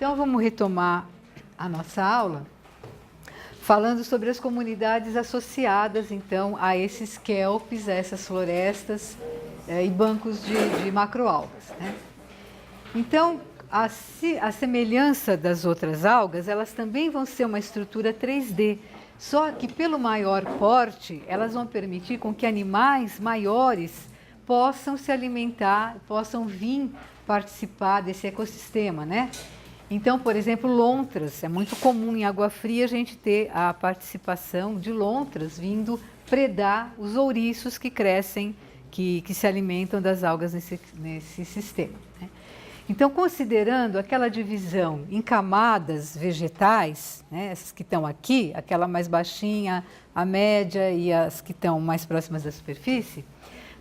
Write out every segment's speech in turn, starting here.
Então, vamos retomar a nossa aula falando sobre as comunidades associadas, então, a esses kelpis, a essas florestas e bancos de macroalgas, né? Então, a semelhança das outras algas, elas também vão ser uma estrutura 3D, só que pelo maior porte, elas vão permitir com que animais maiores possam se alimentar, possam vir participar desse ecossistema, né? Então, por exemplo, lontras, é muito comum em água fria a gente ter a participação de lontras vindo predar os ouriços que crescem, que se alimentam das algas nesse sistema, né? Então, considerando aquela divisão em camadas vegetais, né, essas que estão aqui, aquela mais baixinha, a média e as que estão mais próximas da superfície,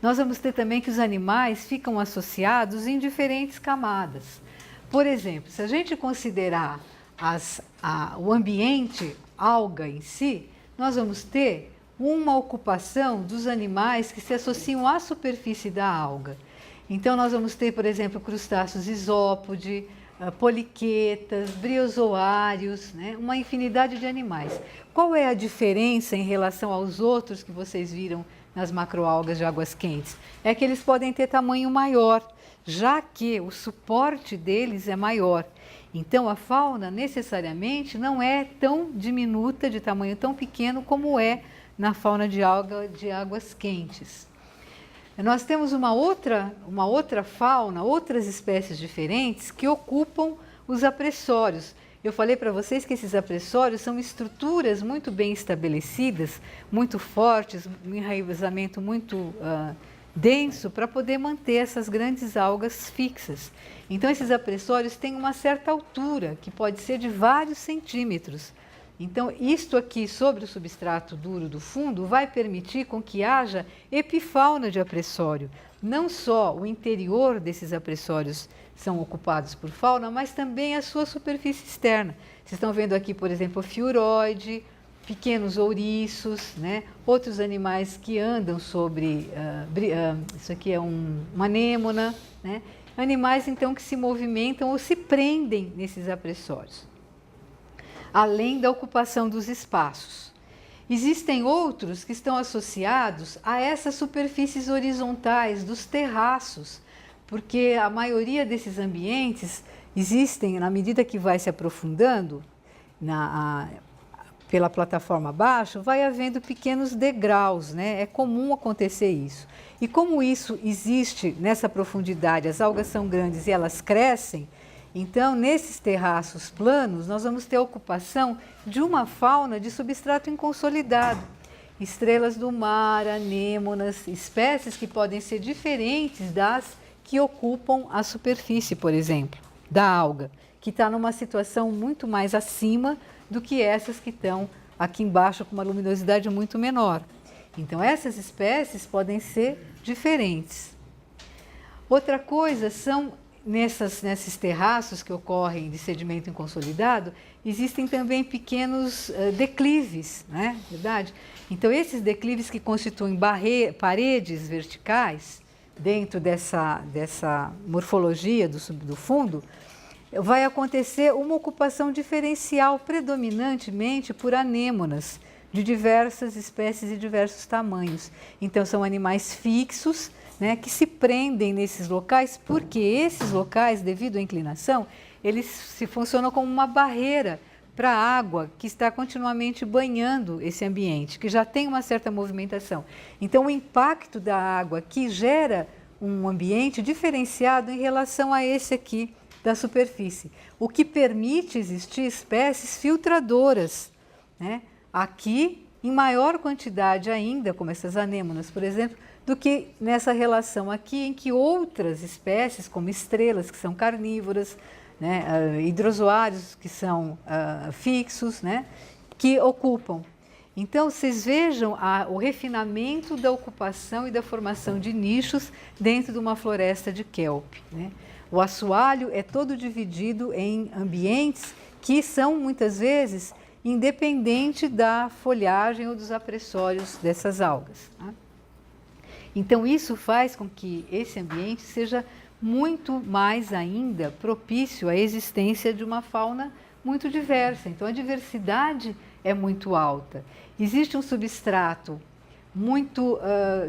nós vamos ter também que os animais ficam associados em diferentes camadas. Por exemplo, se a gente considerar o ambiente alga em si, nós vamos ter uma ocupação dos animais que se associam à superfície da alga. Então, nós vamos ter, por exemplo, crustáceos isópode, poliquetas, briozoários, né? Uma infinidade de animais. Qual é a diferença em relação aos outros que vocês viram nas macroalgas de águas quentes? É que eles podem ter tamanho maior, já que o suporte deles é maior. Então, a fauna necessariamente não é tão diminuta, de tamanho tão pequeno como é na fauna de alga de águas quentes. Nós temos uma outra fauna, outras espécies diferentes que ocupam os apressórios. Eu falei para vocês que esses apressórios são estruturas muito bem estabelecidas, muito fortes, um enraizamento muito denso para poder manter essas grandes algas fixas. Então, esses apressórios têm uma certa altura, que pode ser de vários centímetros. Então, isto aqui sobre o substrato duro do fundo vai permitir com que haja epifauna de apressório. Não só o interior desses apressórios são ocupados por fauna, mas também a sua superfície externa. Vocês estão vendo aqui, por exemplo, o fiuroide, pequenos ouriços, né? Outros animais que andam sobre... isso aqui é uma anêmona, né? Animais, então, que se movimentam ou se prendem nesses apressórios, além da ocupação dos espaços. Existem outros que estão associados a essas superfícies horizontais dos terraços, porque a maioria desses ambientes existem, na medida que vai se aprofundando pela plataforma abaixo, vai havendo pequenos degraus, né? É comum acontecer isso. E como isso existe nessa profundidade, as algas são grandes e elas crescem, então, nesses terraços planos, nós vamos ter a ocupação de uma fauna de substrato inconsolidado. Estrelas do mar, anêmonas, espécies que podem ser diferentes das que ocupam a superfície, por exemplo, da alga, que está numa situação muito mais acima do que essas que estão aqui embaixo com uma luminosidade muito menor. Então, essas espécies podem ser diferentes. Outra coisa são... Nesses terraços que ocorrem de sedimento inconsolidado, existem também pequenos declives, né? Verdade? Então, esses declives que constituem paredes verticais dentro dessa morfologia do fundo, vai acontecer uma ocupação diferencial predominantemente por anêmonas de diversas espécies e diversos tamanhos. Então, são animais fixos, né, que se prendem nesses locais, porque esses locais, devido à inclinação, eles se funcionam como uma barreira para a água que está continuamente banhando esse ambiente, que já tem uma certa movimentação. Então, o impacto da água aqui gera um ambiente diferenciado em relação a esse aqui da superfície, o que permite existir espécies filtradoras, né, aqui em maior quantidade ainda, como essas anêmonas, por exemplo, do que nessa relação aqui em que outras espécies, como estrelas, que são carnívoras, né, hidrozoários, que são fixos, né, que ocupam. Então, vocês vejam o refinamento da ocupação e da formação de nichos dentro de uma floresta de kelp, né? O assoalho é todo dividido em ambientes que são, muitas vezes, independente da folhagem ou dos apressórios dessas algas, tá? Então, isso faz com que esse ambiente seja muito mais ainda propício à existência de uma fauna muito diversa. Então, a diversidade é muito alta. Existe um substrato muito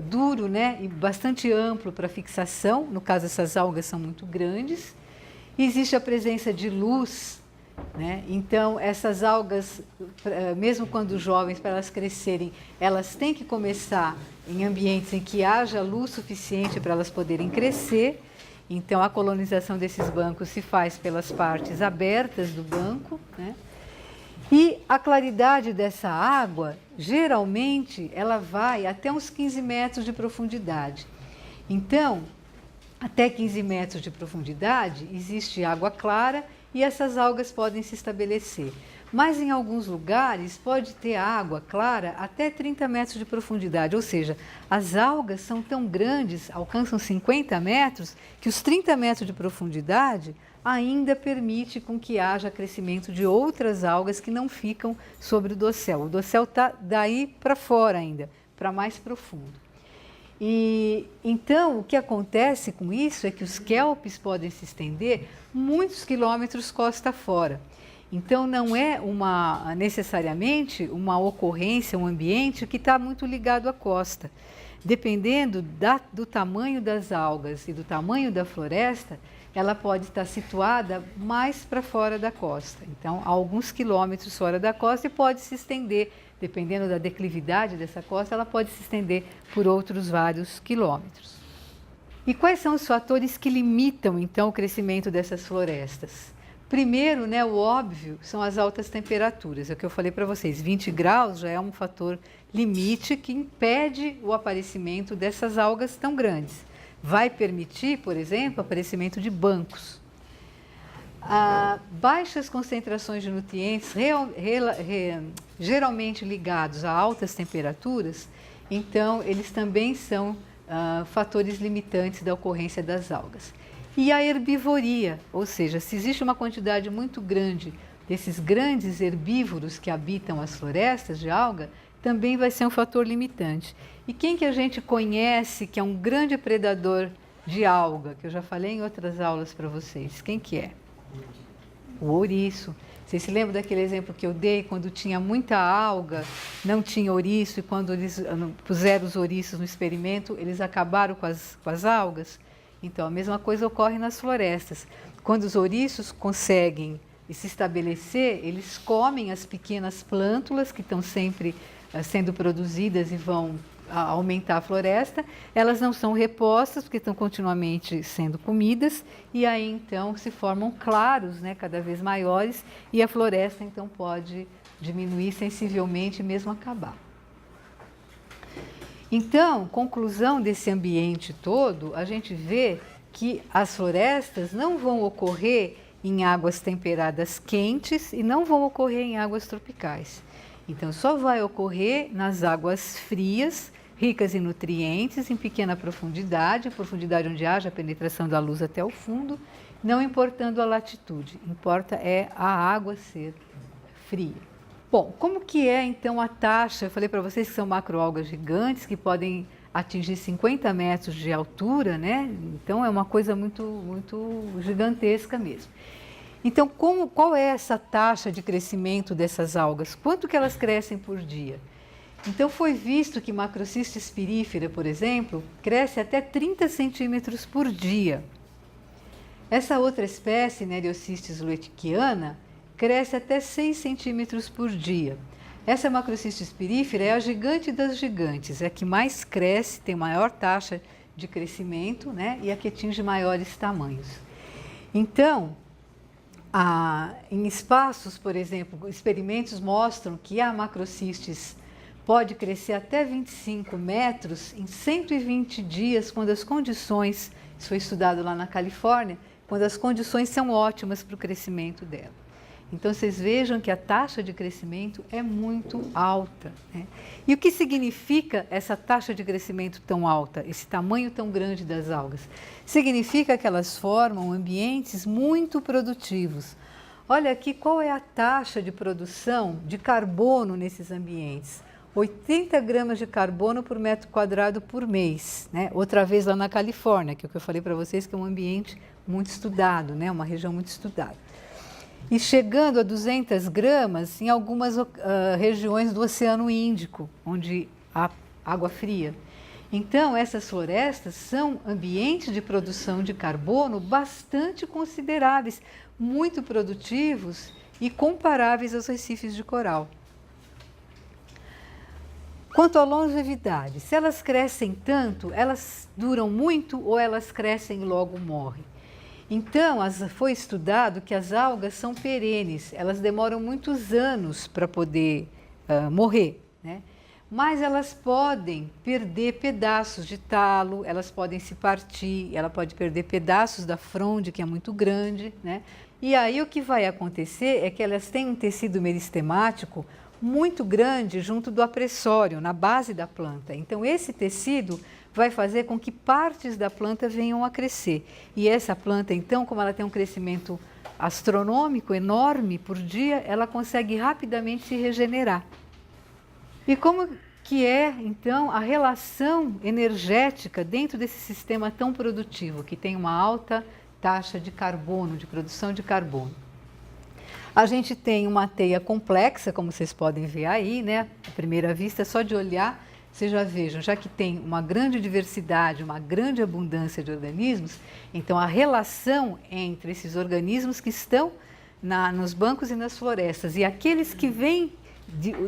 duro, né, e bastante amplo para fixação, no caso essas algas são muito grandes. Existe a presença de luz, né? Então essas algas, mesmo quando jovens, para elas crescerem, elas têm que começar em ambientes em que haja luz suficiente para elas poderem crescer. Então a colonização desses bancos se faz pelas partes abertas do banco, né? E a claridade dessa água, geralmente, ela vai até uns 15 metros de profundidade. Então, até 15 metros de profundidade, existe água clara e essas algas podem se estabelecer. Mas em alguns lugares pode ter água clara até 30 metros de profundidade, ou seja, as algas são tão grandes, alcançam 50 metros, que os 30 metros de profundidade ainda permite com que haja crescimento de outras algas que não ficam sobre o dossel. O dossel está daí para fora ainda, para mais profundo. E então o que acontece com isso é que os kelpes podem se estender muitos quilômetros costa fora. Então não é necessariamente uma ocorrência, um ambiente que está muito ligado à costa. Dependendo do tamanho das algas e do tamanho da floresta, ela pode estar situada mais para fora da costa. Então, a alguns quilômetros fora da costa e pode se estender, dependendo da declividade dessa costa, ela pode se estender por outros vários quilômetros. E quais são os fatores que limitam, então, o crescimento dessas florestas? Primeiro, né, o óbvio, são as altas temperaturas. É o que eu falei para vocês, 20 graus já é um fator limite que impede o aparecimento dessas algas tão grandes. Vai permitir, por exemplo, o aparecimento de bancos. Baixas concentrações de nutrientes, geralmente ligados a altas temperaturas, então eles também são fatores limitantes da ocorrência das algas. E a herbivoria, ou seja, se existe uma quantidade muito grande desses grandes herbívoros que habitam as florestas de alga, também vai ser um fator limitante. E quem que a gente conhece que é um grande predador de alga, que eu já falei em outras aulas para vocês? Quem que é? O ouriço. Vocês se lembram daquele exemplo que eu dei, quando tinha muita alga, não tinha ouriço, e quando eles puseram os ouriços no experimento, eles acabaram com as algas? Então, a mesma coisa ocorre nas florestas. Quando os ouriços conseguem se estabelecer, eles comem as pequenas plântulas que estão sempre sendo produzidas e vão aumentar a floresta. Elas não são repostas, porque estão continuamente sendo comidas, e aí então se formam claros, né, cada vez maiores, e a floresta então pode diminuir sensivelmente e mesmo acabar. Então, conclusão desse ambiente todo, a gente vê que as florestas não vão ocorrer em águas temperadas quentes e não vão ocorrer em águas tropicais. Então, só vai ocorrer nas águas frias, ricas em nutrientes, em pequena profundidade onde haja a penetração da luz até o fundo, não importando a latitude, importa é a água ser fria. Bom, como que é então a taxa? Eu falei para vocês que são macroalgas gigantes que podem atingir 50 metros de altura, né? Então é uma coisa muito, muito gigantesca mesmo. Então, qual é essa taxa de crescimento dessas algas? Quanto que elas crescem por dia? Então, foi visto que Macrocystis spirífera, por exemplo, cresce até 30 centímetros por dia. Essa outra espécie, Nereocystis luetkiana, cresce até 6 centímetros por dia. Essa Macrocystis spirífera é a gigante das gigantes, é a que mais cresce, tem maior taxa de crescimento, né, e a que atinge maiores tamanhos. Então, em espaços, por exemplo, experimentos mostram que a Macrocystis pode crescer até 25 metros em 120 dias, quando as condições, isso foi estudado lá na Califórnia, quando as condições são ótimas para o crescimento dela. Então, vocês vejam que a taxa de crescimento é muito alta, né? E o que significa essa taxa de crescimento tão alta, esse tamanho tão grande das algas? Significa que elas formam ambientes muito produtivos. Olha aqui qual é a taxa de produção de carbono nesses ambientes. 80 gramas de carbono por metro quadrado por mês, né? Outra vez lá na Califórnia, que é o que eu falei para vocês, que é um ambiente muito estudado, né? Uma região muito estudada. E chegando a 200 gramas em algumas regiões do Oceano Índico, onde há água fria. Então, essas florestas são ambientes de produção de carbono bastante consideráveis, muito produtivos e comparáveis aos recifes de coral. Quanto à longevidade, se elas crescem tanto, elas duram muito ou elas crescem e logo morrem? Então, foi estudado que as algas são perenes, elas demoram muitos anos para poder morrer, né? Mas elas podem perder pedaços de talo, elas podem se partir, ela pode perder pedaços da fronde, que é muito grande, né? E aí o que vai acontecer é que elas têm um tecido meristemático muito grande junto do apressório, na base da planta. Então, esse tecido vai fazer com que partes da planta venham a crescer. E essa planta, então, como ela tem um crescimento astronômico, enorme por dia, ela consegue rapidamente se regenerar. E como que é, então, a relação energética dentro desse sistema tão produtivo, que tem uma alta taxa de carbono, de produção de carbono? A gente tem uma teia complexa, como vocês podem ver aí, né? À primeira vista, só de olhar, vocês já vejam, já que tem uma grande diversidade, uma grande abundância de organismos, então a relação entre esses organismos que estão nos bancos e nas florestas e aqueles que vêm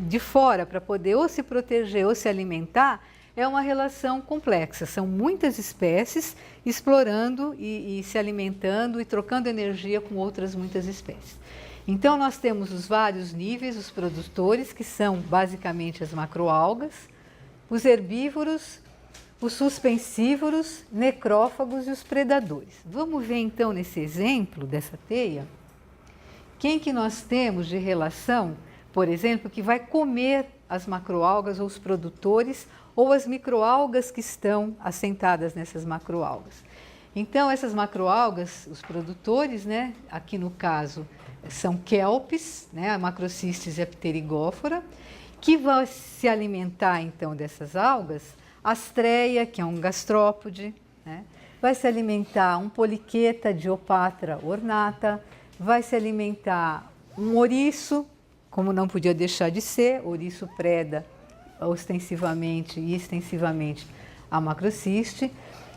de fora para poder ou se proteger ou se alimentar, é uma relação complexa. São muitas espécies explorando e se alimentando e trocando energia com outras muitas espécies. Então, nós temos os vários níveis, os produtores, que são basicamente as macroalgas, os herbívoros, os suspensívoros, necrófagos e os predadores. Vamos ver então nesse exemplo dessa teia, quem que nós temos de relação, por exemplo, que vai comer as macroalgas ou os produtores ou as microalgas que estão assentadas nessas macroalgas. Então, essas macroalgas, os produtores, né, aqui no caso, são kelpes, né, a Macrocystis e a Pterigófora, que vai se alimentar, então, dessas algas, Astreia, que é um gastrópode, né, vai se alimentar um Poliqueta Diopatra ornata, vai se alimentar um ouriço, como não podia deixar de ser, ouriço preda ostensivamente e extensivamente a Macrocystis,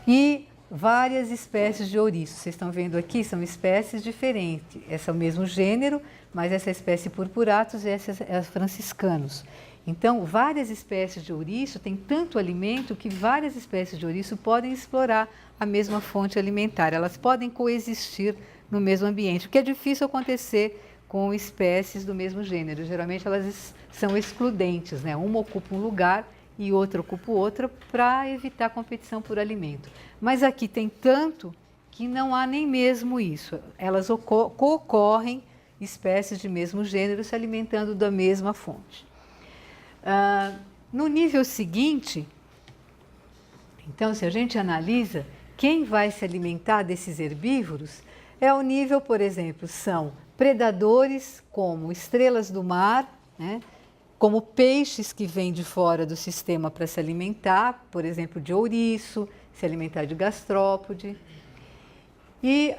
e várias espécies de ouriço. Vocês estão vendo aqui, são espécies diferentes. Esse é o mesmo gênero, mas essa espécie purpuratus e essa é a franciscanus. Então, várias espécies de ouriço têm tanto alimento que várias espécies de ouriço podem explorar a mesma fonte alimentar. Elas podem coexistir no mesmo ambiente, o que é difícil acontecer com espécies do mesmo gênero. Geralmente elas são excludentes, né? Uma ocupa um lugar e outra ocupa outra para evitar competição por alimento. Mas aqui tem tanto que não há nem mesmo isso. Elas ocorrem espécies de mesmo gênero se alimentando da mesma fonte. No nível seguinte, então, se a gente analisa quem vai se alimentar desses herbívoros, é o nível, por exemplo, são predadores como estrelas do mar, né? Como peixes que vêm de fora do sistema para se alimentar, por exemplo, de ouriço, se alimentar de gastrópode. E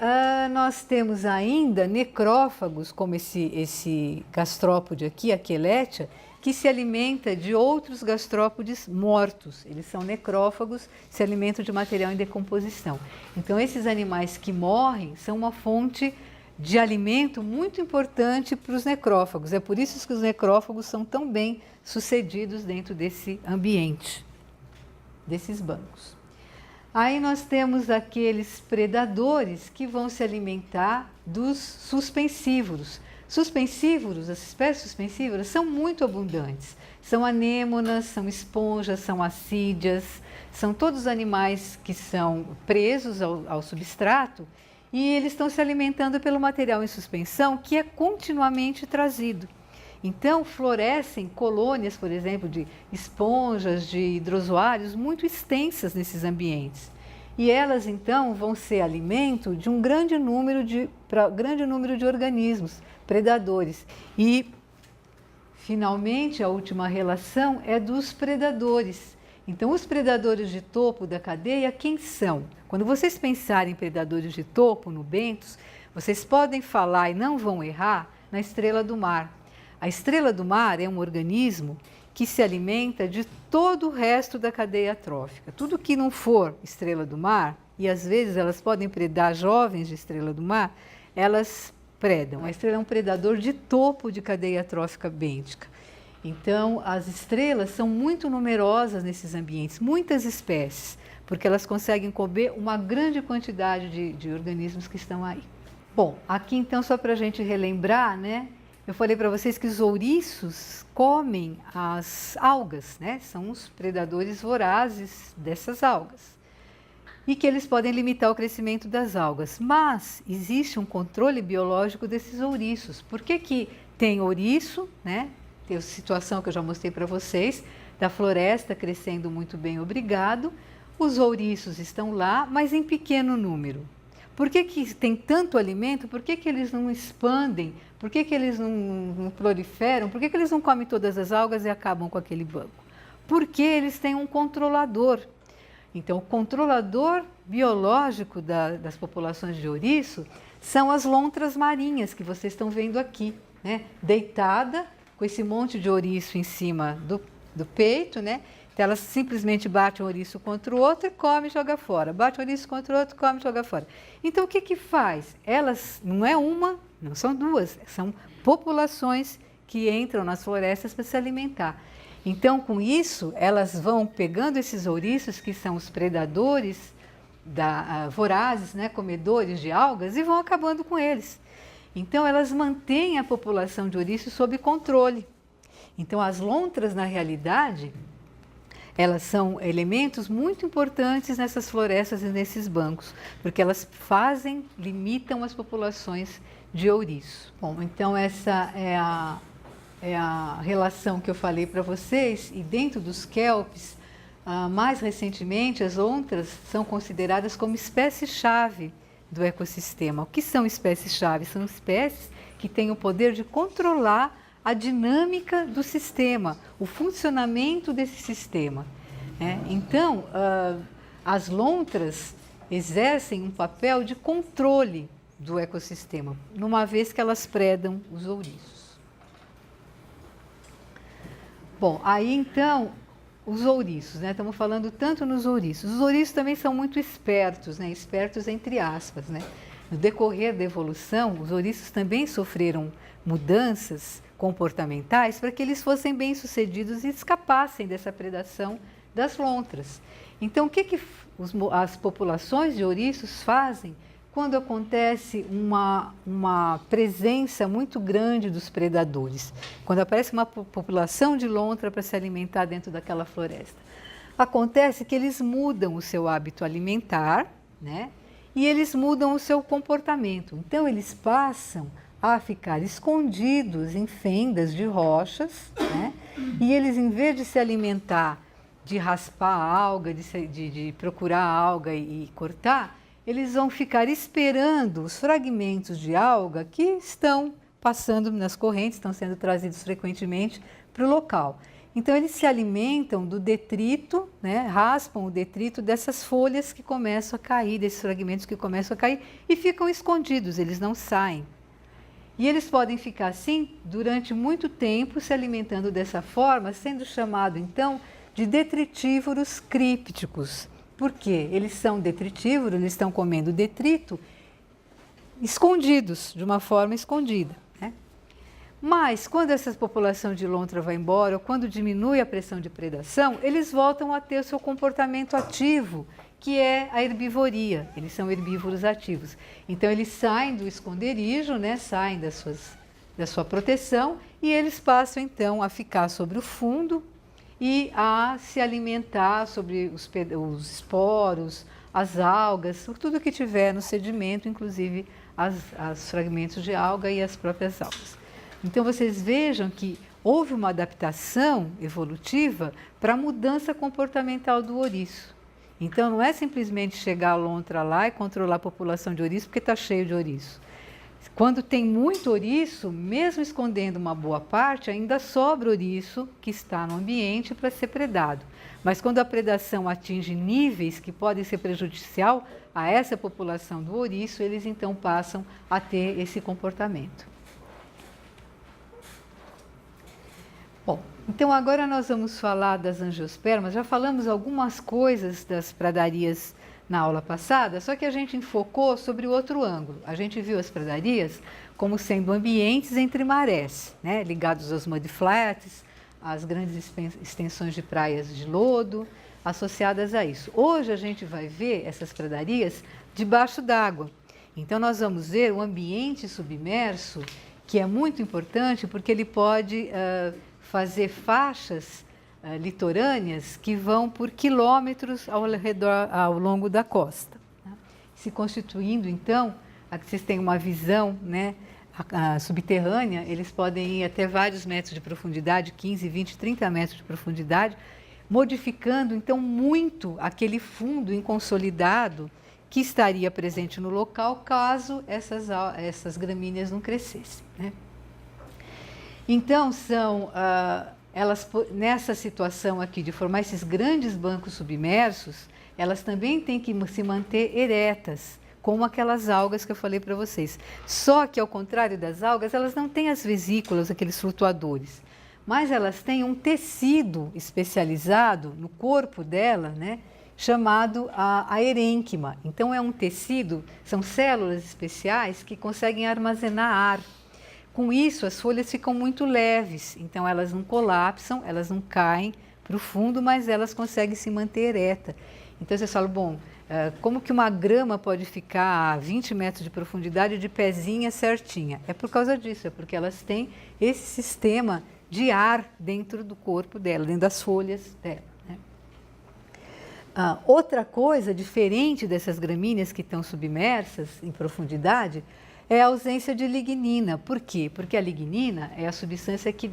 nós temos ainda necrófagos, como esse gastrópode aqui, a Quelétia, que se alimenta de outros gastrópodes mortos. Eles são necrófagos, se alimentam de material em decomposição. Então, esses animais que morrem são uma fonte de alimento muito importante para os necrófagos. É por isso que os necrófagos são tão bem sucedidos dentro desse ambiente, desses bancos. Aí nós temos aqueles predadores que vão se alimentar dos suspensívoros. Suspensívoros, as espécies suspensívoras são muito abundantes. São anêmonas, são esponjas, são assídeas, são todos animais que são presos ao substrato e eles estão se alimentando pelo material em suspensão que é continuamente trazido. Então, florescem colônias, por exemplo, de esponjas, de hidrozoários muito extensas nesses ambientes. E elas, então, vão ser alimento de um grande número de organismos predadores. E finalmente, a última relação é dos predadores. Então, os predadores de topo da cadeia, quem são? Quando vocês pensarem em predadores de topo, no bentos, vocês podem falar e não vão errar na estrela do mar. A estrela do mar é um organismo que se alimenta de todo o resto da cadeia trófica. Tudo que não for estrela do mar, e às vezes elas podem predar jovens de estrela do mar, elas predam. A estrela é um predador de topo de cadeia trófica bêntica. Então, as estrelas são muito numerosas nesses ambientes, muitas espécies, porque elas conseguem comer uma grande quantidade de organismos que estão aí. Bom, aqui então, só para a gente relembrar, né? Eu falei para vocês que os ouriços comem as algas, né? São os predadores vorazes dessas algas. E que eles podem limitar o crescimento das algas. Mas existe um controle biológico desses ouriços. Por que que tem ouriço, né? Tem a situação que eu já mostrei para vocês, da floresta crescendo muito bem, obrigado. Os ouriços estão lá, mas em pequeno número. Por que que tem tanto alimento? Por que que eles não expandem? Por que que eles não proliferam? Por que que eles não comem todas as algas e acabam com aquele banco? Porque eles têm um controlador. Então, o controlador biológico das populações de ouriço são as lontras marinhas que vocês estão vendo aqui, né? Deitada, com esse monte de ouriço em cima do peito, né? Então, elas simplesmente batem o ouriço contra o outro e come e joga fora. Bate o ouriço contra o outro, come e joga fora. Então, o que que faz? Elas, não é uma, não são duas, são populações que entram nas florestas para se alimentar. Então, com isso, elas vão pegando esses ouriços, que são os predadores vorazes, né? Comedores de algas, e vão acabando com eles. Então, elas mantêm a população de ouriços sob controle. Então, as lontras, na realidade, elas são elementos muito importantes nessas florestas e nesses bancos, porque elas limitam as populações de ouriço. Bom, então essa é a relação que eu falei para vocês, e dentro dos kelpes, mais recentemente, as lontras são consideradas como espécie-chave do ecossistema. O que são espécies-chave? São espécies que têm o poder de controlar a dinâmica do sistema, o funcionamento desse sistema. Então, as lontras exercem um papel de controle do ecossistema, numa vez que elas predam os ouriços. Bom, aí então, os ouriços, né? Estamos falando tanto nos ouriços. Os ouriços também são muito espertos, né? Espertos entre aspas, né? No decorrer da evolução, os ouriços também sofreram mudanças comportamentais para que eles fossem bem-sucedidos e escapassem dessa predação das lontras. Então, o que as populações de ouriços fazem quando acontece uma presença muito grande dos predadores? Quando aparece uma população de lontra para se alimentar dentro daquela floresta. Acontece que eles mudam o seu hábito alimentar, né? E eles mudam o seu comportamento. Então, eles passam a ficar escondidos em fendas de rochas, né? E eles, em vez de se alimentar, de raspar a alga, de procurar a alga e cortar, eles vão ficar esperando os fragmentos de alga que estão passando nas correntes, estão sendo trazidos frequentemente para o local. Então, eles se alimentam do detrito, né? Raspam o detrito dessas folhas que começam a cair, desses fragmentos que começam a cair, e ficam escondidos, eles não saem. E eles podem ficar assim durante muito tempo, se alimentando dessa forma, sendo chamado então de detritívoros crípticos. Por quê? Eles são detritívoros, eles estão comendo detrito escondidos, de uma forma escondida, né? Mas quando essa população de lontra vai embora, ou quando diminui a pressão de predação, eles voltam a ter o seu comportamento ativo, que é a herbivoria. Eles são herbívoros ativos. Então, eles saem do esconderijo, né? Saem da sua proteção, e eles passam, então, a ficar sobre o fundo e a se alimentar sobre os esporos, as algas, tudo que tiver no sedimento, inclusive os fragmentos de alga e as próprias algas. Então, vocês vejam que houve uma adaptação evolutiva para a mudança comportamental do ouriço. Então, não é simplesmente chegar a lontra lá e controlar a população de ouriço porque está cheio de ouriço. Quando tem muito ouriço, mesmo escondendo uma boa parte, ainda sobra ouriço que está no ambiente para ser predado. Mas quando a predação atinge níveis que podem ser prejudicial a essa população do ouriço, eles então passam a ter esse comportamento. Bom, então agora nós vamos falar das angiospermas. Já falamos algumas coisas das pradarias na aula passada, só que a gente enfocou sobre o outro ângulo. A gente viu as pradarias como sendo ambientes entre marés, né, ligados aos mudflats, às grandes extensões de praias de lodo, associadas a isso. Hoje a gente vai ver essas pradarias debaixo d'água. Então nós vamos ver o ambiente submerso, que é muito importante porque ele pode fazer faixas litorâneas que vão por quilômetros ao longo da costa, né? Se constituindo, então, aqui vocês têm uma visão, né, subterrânea, eles podem ir até vários metros de profundidade, 15, 20, 30 metros de profundidade, modificando, então, muito aquele fundo inconsolidado que estaria presente no local caso essas gramíneas não crescessem, né? Então, elas, nessa situação aqui de formar esses grandes bancos submersos, elas também têm que se manter eretas, como aquelas algas que eu falei para vocês. Só que, ao contrário das algas, elas não têm as vesículas, aqueles flutuadores, mas elas têm um tecido especializado no corpo dela, né, chamado a herênquima. Então, é um tecido, são células especiais que conseguem armazenar ar. Com isso, as folhas ficam muito leves, então elas não colapsam, elas não caem para o fundo, mas elas conseguem se manter ereta. Então vocês falam, bom, como que uma grama pode ficar a 20 metros de profundidade de pezinha certinha? É por causa disso, é porque elas têm esse sistema de ar dentro do corpo dela, dentro das folhas dela, né? Outra coisa diferente dessas gramíneas que estão submersas em profundidade é a ausência de lignina. Por quê? Porque a lignina é a substância que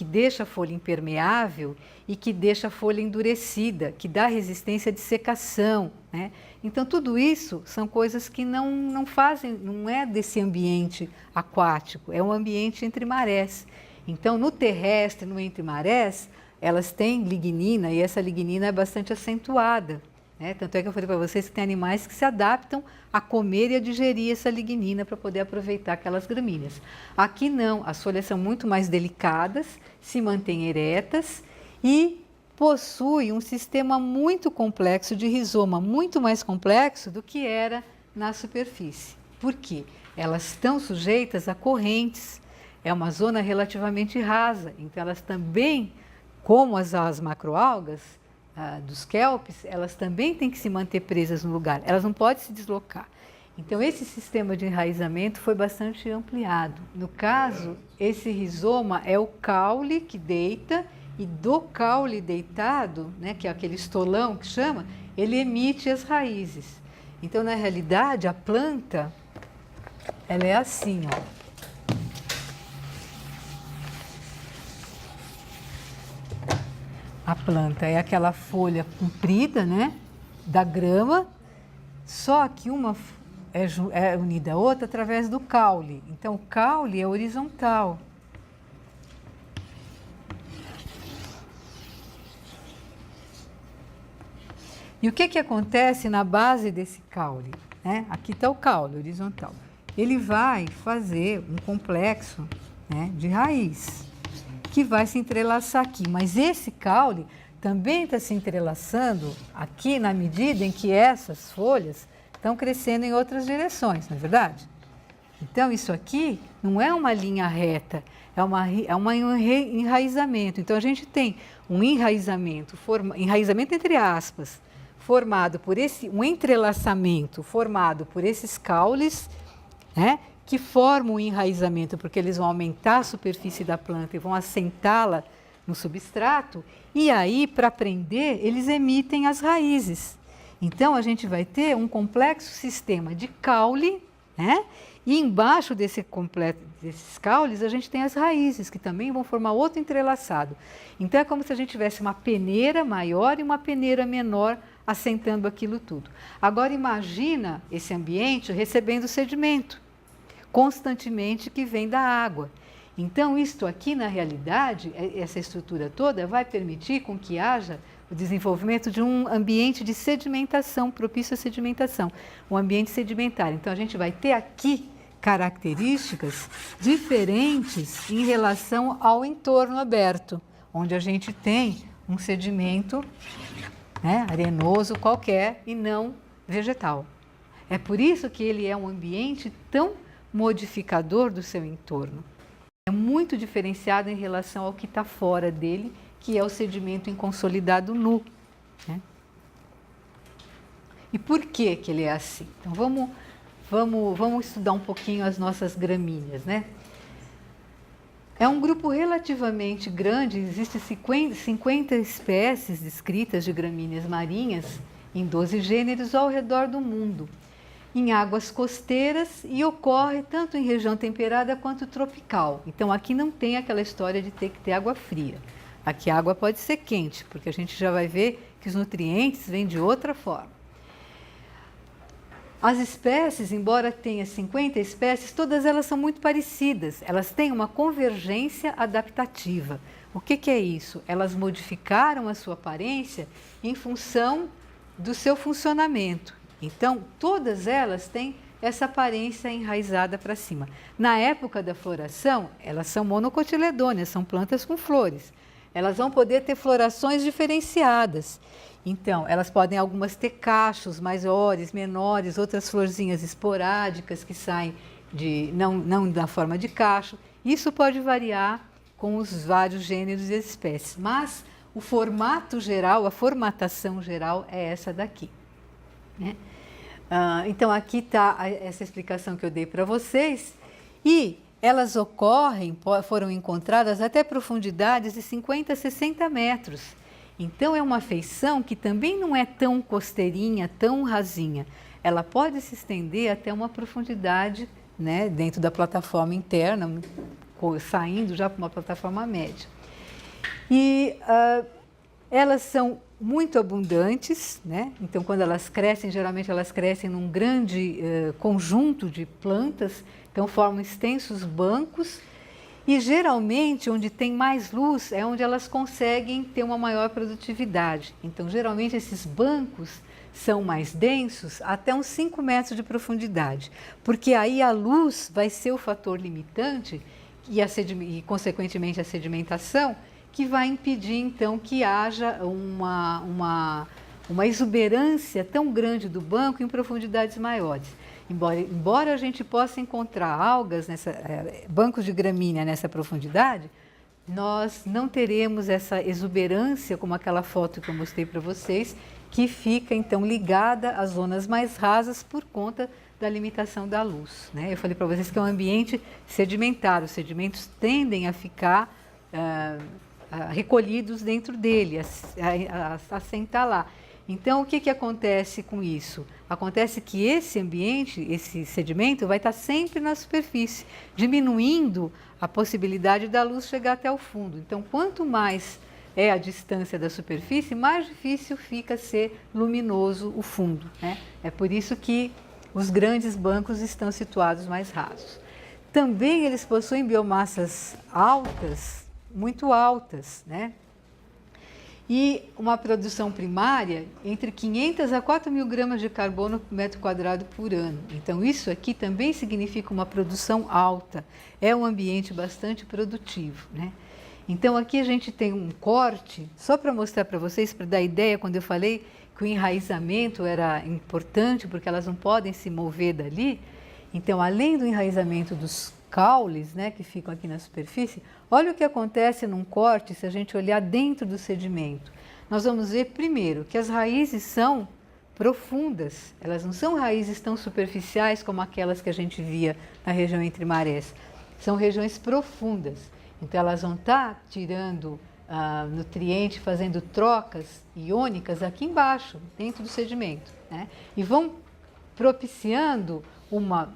deixa a folha impermeável e que deixa a folha endurecida, que dá resistência de secação, né? Então, tudo isso são coisas que não é desse ambiente aquático, é um ambiente entre marés. Então, no terrestre, no entre marés, elas têm lignina e essa lignina é bastante acentuada, né? Tanto é que eu falei para vocês que tem animais que se adaptam a comer e a digerir essa lignina para poder aproveitar aquelas gramíneas. Aqui não, as folhas são muito mais delicadas, se mantêm eretas e possuem um sistema muito complexo de rizoma, muito mais complexo do que era na superfície. Por quê? Elas estão sujeitas a correntes, é uma zona relativamente rasa, então elas também, como as macroalgas, dos kelps, elas também têm que se manter presas no lugar, elas não podem se deslocar. Então, esse sistema de enraizamento foi bastante ampliado. No caso, esse rizoma é o caule que deita, e do caule deitado, né, que é aquele estolão que chama, ele emite as raízes. Então, na realidade, a planta, ela é assim, ó. A planta é aquela folha comprida, né, da grama, só que uma é unida à outra através do caule. Então, o caule é horizontal. E o que acontece na base desse caule, né? Aqui está o caule horizontal. Ele vai fazer um complexo, né, de raiz, que vai se entrelaçar aqui, mas esse caule também está se entrelaçando aqui na medida em que essas folhas estão crescendo em outras direções, não é verdade? Então, isso aqui não é uma linha reta, é um enraizamento. Então, a gente tem um enraizamento entre aspas, formado por um entrelaçamento formado por esses caules, né, que formam o enraizamento, porque eles vão aumentar a superfície da planta e vão assentá-la no substrato, e aí, para prender, eles emitem as raízes. Então, a gente vai ter um complexo sistema de caule, né? E embaixo desses caules, a gente tem as raízes, que também vão formar outro entrelaçado. Então, é como se a gente tivesse uma peneira maior e uma peneira menor assentando aquilo tudo. Agora, imagina esse ambiente recebendo sedimento. constantemente que vem da água. Então, isto aqui, na realidade, essa estrutura toda vai permitir com que haja o desenvolvimento de um ambiente de sedimentação, propício à sedimentação, um ambiente sedimentar. Então, a gente vai ter aqui características diferentes em relação ao entorno aberto, onde a gente tem um sedimento, né, arenoso qualquer e não vegetal. É por isso que ele é um ambiente tão modificador do seu entorno. É muito diferenciado em relação ao que está fora dele, que é o sedimento inconsolidado nu, né? E por que ele é assim? Então, vamos estudar um pouquinho as nossas gramíneas, né? É um grupo relativamente grande, existem 50 espécies descritas de gramíneas marinhas em 12 gêneros ao redor do mundo, em águas costeiras e ocorre tanto em região temperada quanto tropical. Então, aqui não tem aquela história de ter que ter água fria. Aqui a água pode ser quente, porque a gente já vai ver que os nutrientes vêm de outra forma. As espécies, embora tenha 50 espécies, todas elas são muito parecidas. Elas têm uma convergência adaptativa. O que é isso? Elas modificaram a sua aparência em função do seu funcionamento. Então, todas elas têm essa aparência enraizada para cima. Na época da floração, elas são monocotiledôneas, são plantas com flores. Elas vão poder ter florações diferenciadas. Então, elas podem algumas ter cachos maiores, menores, outras florzinhas esporádicas que saem não da forma de cacho. Isso pode variar com os vários gêneros e espécies, mas o formato geral, a formatação geral é essa daqui, né? Então, aqui está essa explicação que eu dei para vocês e elas foram encontradas até profundidades de 50 a 60 metros. Então, é uma feição que também não é tão costeirinha, tão rasinha. Ela pode se estender até uma profundidade, né, dentro da plataforma interna, saindo já para uma plataforma média. E elas são muito abundantes, né? Então, quando elas crescem, geralmente elas crescem num grande conjunto de plantas, então formam extensos bancos e geralmente onde tem mais luz é onde elas conseguem ter uma maior produtividade. Então, geralmente esses bancos são mais densos até uns 5 metros de profundidade, porque aí a luz vai ser o fator limitante e consequentemente a sedimentação, que vai impedir, então, que haja uma exuberância tão grande do banco em profundidades maiores. Embora a gente possa encontrar algas, bancos de gramínea nessa profundidade, nós não teremos essa exuberância como aquela foto que eu mostrei para vocês, que fica, então, ligada às zonas mais rasas por conta da limitação da luz, né? Eu falei para vocês que é um ambiente sedimentar, os sedimentos tendem a ficar recolhidos dentro dele, a assentar lá. Então, o que acontece com isso? Acontece que esse ambiente, esse sedimento, vai estar sempre na superfície, diminuindo a possibilidade da luz chegar até o fundo. Então, quanto mais é a distância da superfície, mais difícil fica ser luminoso o fundo, né? É por isso que os grandes bancos estão situados mais rasos. Também eles possuem biomassas altas, muito altas, né? E uma produção primária entre 500 a 4.000 gramas de carbono por metro quadrado por ano. Então, isso aqui também significa uma produção alta. É um ambiente bastante produtivo, né? Então, aqui a gente tem um corte, só para mostrar para vocês, para dar ideia, quando eu falei que o enraizamento era importante, porque elas não podem se mover dali. Então, além do enraizamento dos caules, né, que ficam aqui na superfície, olha o que acontece num corte se a gente olhar dentro do sedimento. Nós vamos ver primeiro que as raízes são profundas, elas não são raízes tão superficiais como aquelas que a gente via na região entre marés, são regiões profundas. Então elas vão estar tirando nutriente, fazendo trocas iônicas aqui embaixo, dentro do sedimento, né? E vão propiciando uma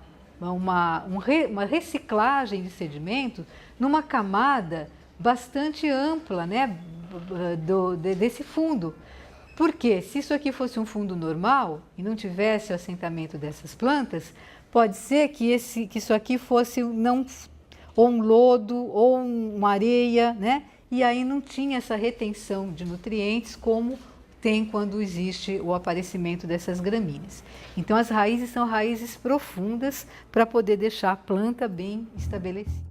reciclagem de sedimento numa camada bastante ampla, né, desse fundo. Porque se isso aqui fosse um fundo normal e não tivesse o assentamento dessas plantas, Pode ser que isso aqui fosse não, ou um lodo ou uma areia, né? E aí não tinha essa retenção de nutrientes como tem quando existe o aparecimento dessas gramíneas. Então as raízes são raízes profundas para poder deixar a planta bem estabelecida.